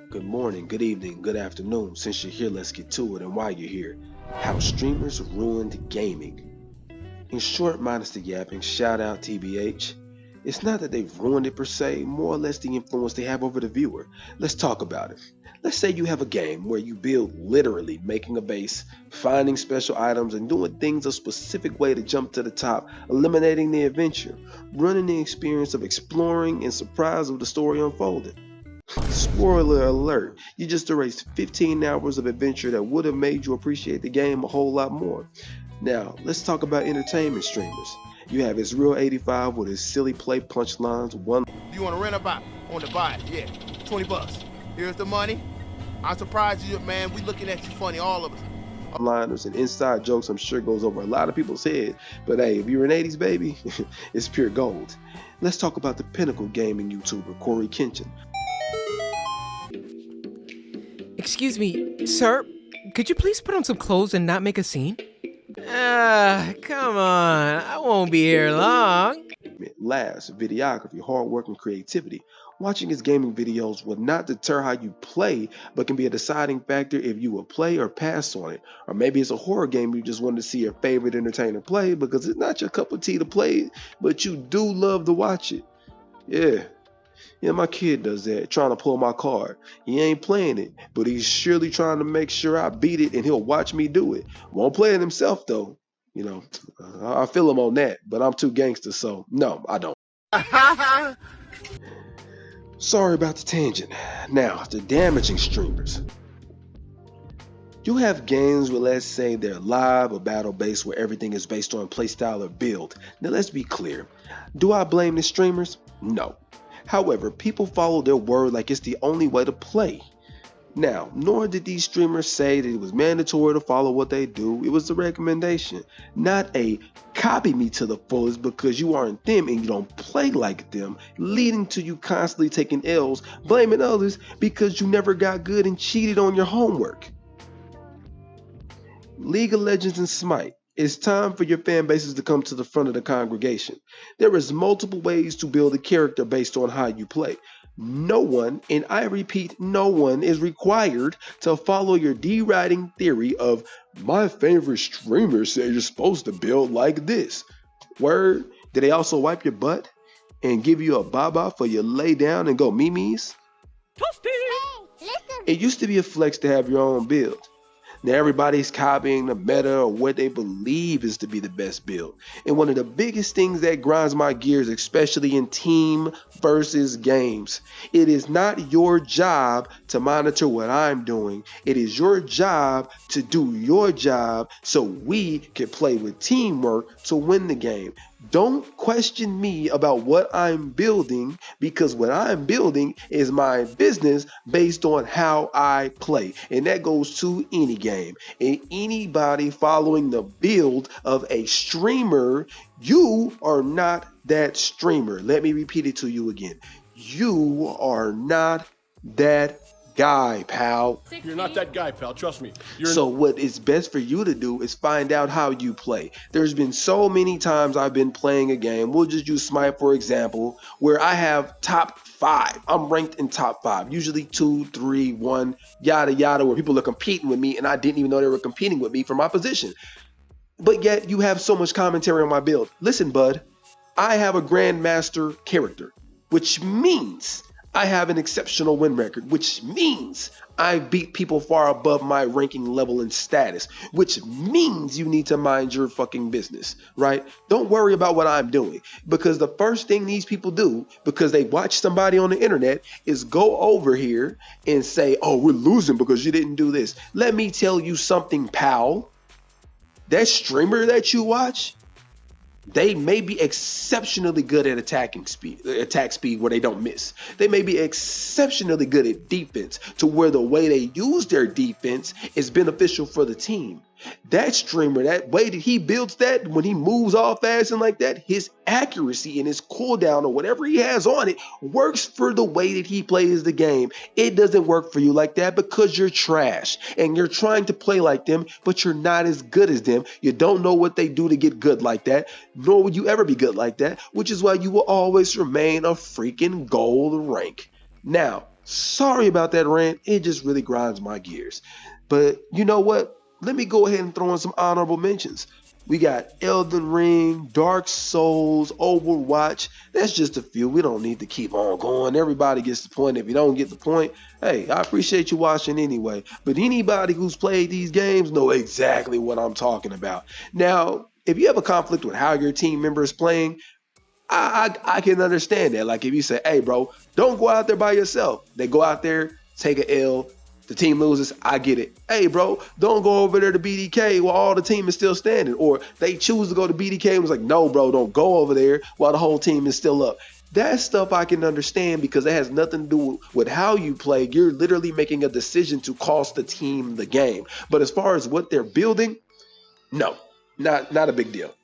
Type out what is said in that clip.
Good morning, good evening, good afternoon. Since you're here, let's get to it. And while you're here, how streamers ruined gaming. In short, minus the yapping, shout out TBH. It's not that they've ruined it per se, more or less the influence they have over the viewer. Let's talk about it. Let's say you have a game where you build literally making a base, finding special items, and doing things a specific way to jump to the top, eliminating the adventure, running the experience of exploring and surprise of the story unfolding. Spoiler alert, you just erased 15 hours of adventure that would have made you appreciate the game a whole lot more. Now, let's talk about entertainment streamers. You have Israel85 with his silly play punchlines, one You want to rent a buy? Want to buy it? Yeah, 20 bucks. Here's the money. I'm surprised you, man. We looking at you funny, all of us. liners and inside jokes I'm sure goes over a lot of people's head. But hey, if you're an 80s baby, it's pure gold. Let's talk about the pinnacle gaming YouTuber, Corey Kenshin. Excuse me, sir, could you please put on some clothes and not make a scene? Come on, I won't be here long. Laughs, videography, hard work, and creativity. Watching his gaming videos will not deter how you play, but can be a deciding factor if you will play or pass on it. Or maybe it's a horror game you just wanted to see your favorite entertainer play because it's not your cup of tea to play, but you do love to watch it. Yeah, my kid does that, trying to pull my card. He ain't playing it, but he's surely trying to make sure I beat it and he'll watch me do it. Won't play it himself though. You know, I feel him on that, but I'm too gangster, so no, I don't. Sorry about the tangent. Now, the damaging streamers. You have games where let's say they're live or battle based where everything is based on playstyle or build. Now let's be clear. Do I blame the streamers? No. However, people follow their word like it's the only way to play. Now, nor did these streamers say that it was mandatory to follow what they do. It was a recommendation, not a copy me to the fullest because you aren't them and you don't play like them, leading to you constantly taking L's, blaming others because you never got good and cheated on your homework. League of Legends and Smite. It's time for your fan bases to come to the front of the congregation. There is multiple ways to build a character based on how you play. No one, and I repeat, no one is required to follow your D-writing theory of my favorite streamer said you're supposed to build like this. Word, did they also wipe your butt and give you a baba for your lay down and go memes? It used to be a flex to have your own build. Now everybody's copying the meta or what they believe is to be the best build. And one of the biggest things that grinds my gears, especially in team versus games, it is not your job to monitor what I'm doing. It is your job to do your job so we can play with teamwork to win the game. Don't question me about what I'm building because what I'm building is my business based on how I play. And that goes to any game. And anybody following the build of a streamer, you are not that streamer. Let me repeat it to you again. You are not that guy, pal. You're not that guy, pal. Trust me. So what is best for you to do is find out how you play. There's been so many times I've been playing a game. We'll just use Smite for example, where I have top 5. I'm ranked in top 5, usually 2, 3, 1, yada yada, where people are competing with me and I didn't even know they were competing with me for my position. But yet you have so much commentary on my build. Listen, bud, I have a Grandmaster character, which means I have an exceptional win record, which means I beat people far above my ranking level and status, which means you need to mind your fucking business, right? Don't worry about what I'm doing because the first thing these people do because they watch somebody on the internet is go over here and say, oh, we're losing because you didn't do this. Let me tell you something, pal. That streamer that you watch, they may be exceptionally good at attack speed where they don't miss. They may be exceptionally good at defense to where the way they use their defense is beneficial for the team. That streamer, that way that he builds that, when he moves all fast and like that, his accuracy and his cooldown or whatever he has on it works for the way that he plays the game. It doesn't work for you like that because you're trash and you're trying to play like them, but you're not as good as them. You don't know what they do to get good like that, nor would you ever be good like that, which is why you will always remain a freaking gold rank. Now, sorry about that rant. It just really grinds my gears. But you know what? Let me go ahead and throw in some honorable mentions. We got Elden Ring, Dark Souls, Overwatch. That's just a few. We don't need to keep on going. Everybody gets the point. If you don't get the point, hey, I appreciate you watching anyway. But anybody who's played these games know exactly what I'm talking about. Now, if you have a conflict with how your team member is playing, I can understand that. Like if you say, hey, bro, don't go out there by yourself. They go out there, take a L. The team loses. I get it. Hey, bro, don't go over there to BDK while all the team is still standing. Or they choose to go to BDK and was like, no, bro, don't go over there while the whole team is still up. That stuff I can understand because it has nothing to do with how you play. You're literally making a decision to cost the team the game. But as far as what they're building, no, not a big deal.